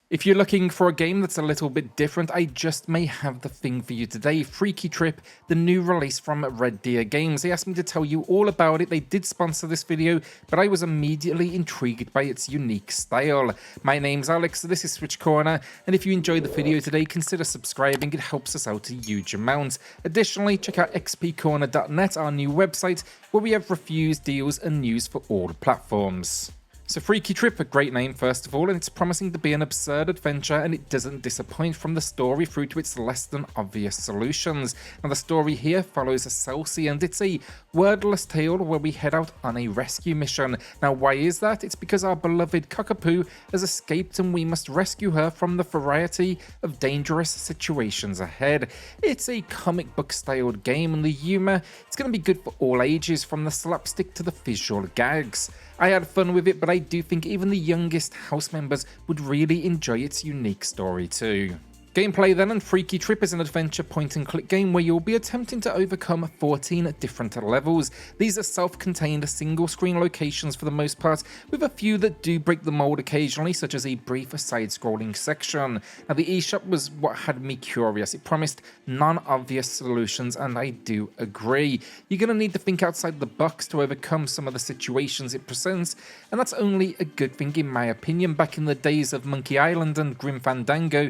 If you're looking for a game that's a little bit different, I just may have the thing for you today. Freaky Trip, the new release from Red Deer Games. They asked me to tell you all about it. They did sponsor this video, but I was immediately intrigued by its unique style. My name's Alex, this is SwitchCorner, and if you enjoyed the video today, consider subscribing. It helps us out a huge amount. Additionally, check out xpcorner.net, our new website, where we have reviews, deals, and news for all platforms. So Freaky Trip, a great name first of all, and it's promising to be an absurd adventure, and it doesn't disappoint from the story through to its less than obvious solutions. Now the story here follows a Salcy, and it's a wordless tale where we head out on a rescue mission. Now why is that? It's because our beloved cockapoo has escaped and we must rescue her from the variety of dangerous situations ahead. It's a comic book styled game, and the humour, it's going to be good for all ages, from the slapstick to the visual gags. I had fun with it, but I do think even the youngest house members would really enjoy its unique story too. Gameplay then, and Freaky Trip is an adventure point-and-click game where you'll be attempting to overcome 14 different levels. These are self-contained single-screen locations for the most part, with a few that do break the mold occasionally, such as a brief side-scrolling section. Now the eShop was what had me curious. It promised non-obvious solutions, and I do agree. You're going to need to think outside the box to overcome some of the situations it presents, and that's only a good thing in my opinion. Back in the days of Monkey Island and Grim Fandango,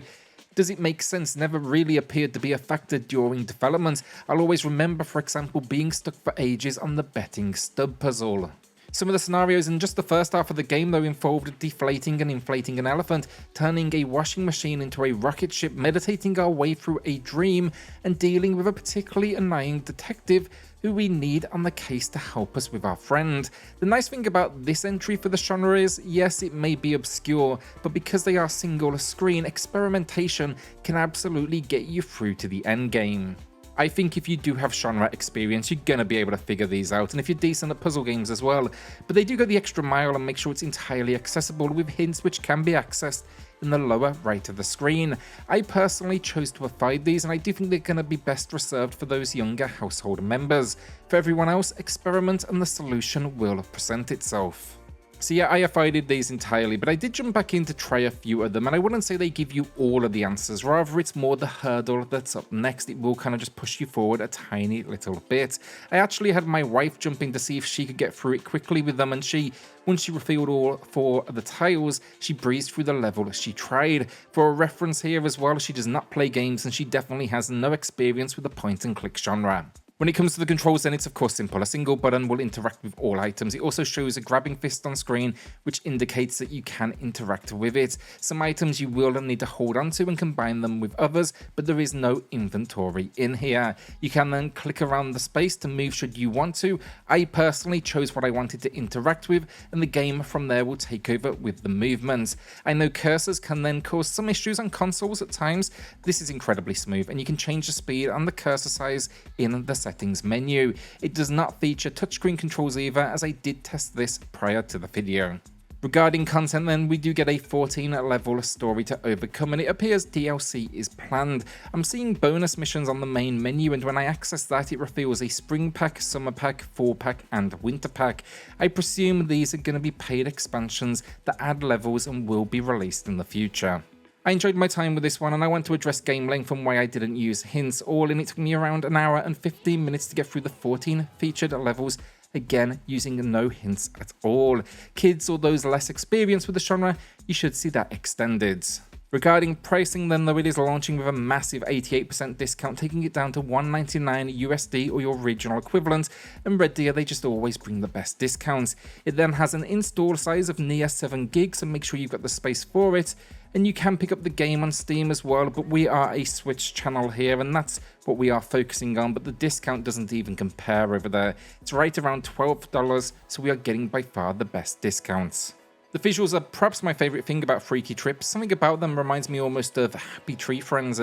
does it make sense never really appeared to be a factor during development. I'll always remember, for example, being stuck for ages on the betting stub puzzle. Some of the scenarios in just the first half of the game though involved deflating and inflating an elephant, turning a washing machine into a rocket ship, meditating our way through a dream, and dealing with a particularly annoying detective who we need on the case to help us with our friend. The nice thing about this entry for the genre is, yes, it may be obscure, but because they are single screen, experimentation can absolutely get you through to the end game. I think if you do have genre experience, you're gonna be able to figure these out, and if you're decent at puzzle games as well. But they do go the extra mile and make sure it's entirely accessible, with hints which can be accessed in the lower right of the screen. I personally chose to avoid these, and I do think they're going to be best reserved for those younger household members. For everyone else, experiment and the solution will present itself. So yeah, I avoided these entirely, but I did jump back in to try a few of them, and I wouldn't say they give you all of the answers. Rather, it's more the hurdle that's up next. It will kind of just push you forward a tiny little bit. I actually had my wife jump in to see if she could get through it quickly with them, and once she refilled all 4 of the tiles, she breezed through the level she tried. For a reference here as well, she does not play games, and she definitely has no experience with the point-and-click genre. When it comes to the controls then, it's of course simple. A single button will interact with all items. It also shows a grabbing fist on screen, which indicates that you can interact with it. Some items you will need to hold onto and combine them with others, but there is no inventory in here. You can then click around the space to move should you want to. I personally chose what I wanted to interact with, and the game from there will take over with the movement. I know cursors can then cause some issues on consoles at times. This is incredibly smooth, and you can change the speed and the cursor size in the settings menu. It does not feature touchscreen controls either, as I did test this prior to the video. Regarding content then, we do get a 14 level story to overcome, and it appears DLC is planned. I'm seeing bonus missions on the main menu, and when I access that, it reveals a spring pack, summer pack, fall pack, and winter pack. I presume these are going to be paid expansions that add levels and will be released in the future. I enjoyed my time with this one, and I want to address game length and why I didn't use hints. All in, it took me around an hour and 15 minutes to get through the 14 featured levels, again using no hints at all. Kids or those less experienced with the genre, you should see that extended. Regarding pricing then, though, it is launching with a massive 88% discount, taking it down to $199 USD or your regional equivalent, and Red Deer, they just always bring the best discounts. It then has an install size of near 7 gigs, so make sure you've got the space for it, and you can pick up the game on Steam as well, but we are a Switch channel here, and that's what we are focusing on, but the discount doesn't even compare over there. It's right around $12, so we are getting by far the best discounts. The visuals are perhaps my favourite thing about Freaky Trip. Something about them reminds me almost of Happy Tree Friends,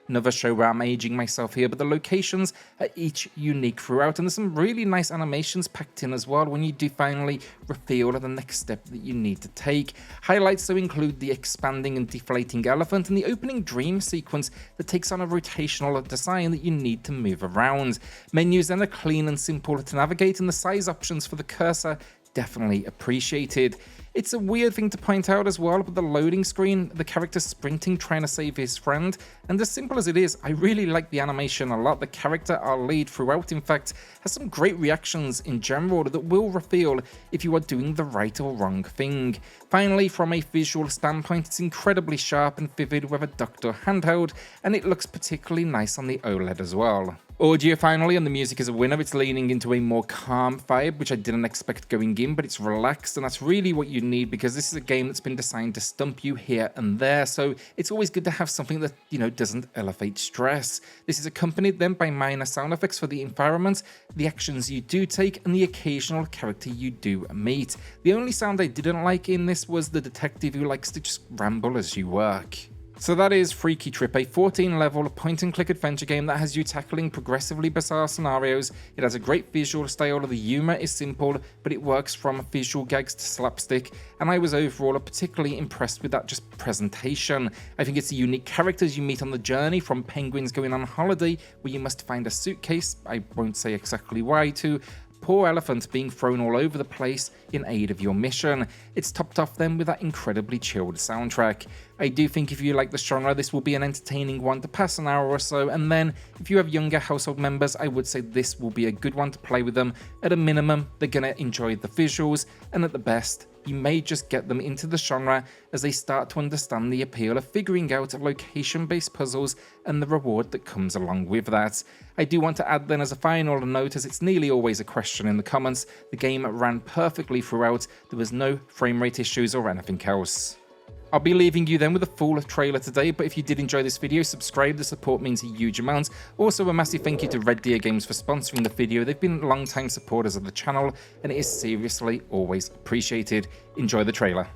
another show where I'm aging myself here, but the locations are each unique throughout, and there's some really nice animations packed in as well when you do finally reveal the next step that you need to take. Highlights so include the expanding and deflating elephant and the opening dream sequence that takes on a rotational design that you need to move around. Menus then are clean and simple to navigate, and the size options for the cursor definitely appreciated. It's a weird thing to point out as well, but the loading screen, the character sprinting trying to save his friend, and as simple as it is, I really like the animation a lot. The character, our lead throughout, in fact, has some great reactions in general that will reveal if you are doing the right or wrong thing. Finally, from a visual standpoint, it's incredibly sharp and vivid with a ducted handheld, and it looks particularly nice on the OLED as well. Audio finally, and the music is a winner. It's leaning into a more calm vibe, which I didn't expect going in, but it's relaxed, and that's really what you need because this is a game that's been designed to stump you here and there, so it's always good to have something that, doesn't elevate stress. This is accompanied then by minor sound effects for the environment, the actions you do take, and the occasional character you do meet. The only sound I didn't like in this was the detective who likes to just ramble as you work. So that is Freaky Trip, a 14-level point-and-click adventure game that has you tackling progressively bizarre scenarios. It has a great visual style, the humour is simple, but it works from visual gags to slapstick, and I was overall particularly impressed with that just presentation. I think it's the unique characters you meet on the journey, from penguins going on holiday, where you must find a suitcase, I won't say exactly why, to poor elephant being thrown all over the place in aid of your mission. It's topped off then with that incredibly chilled soundtrack. I do think if you like the genre, this will be an entertaining one to pass an hour or so, and then if you have younger household members, I would say this will be a good one to play with them. At a minimum, they're gonna enjoy the visuals, and at the best, you may just get them into the genre as they start to understand the appeal of figuring out location-based puzzles and the reward that comes along with that. I do want to add then as a final note, as it's nearly always a question in the comments, the game ran perfectly throughout, there was no frame rate issues or anything else. I'll be leaving you then with a full trailer today, but if you did enjoy this video, subscribe, the support means a huge amount. Also a massive thank you to Red Deer Games for sponsoring the video. They've been long-time supporters of the channel, and it is seriously always appreciated. Enjoy the trailer.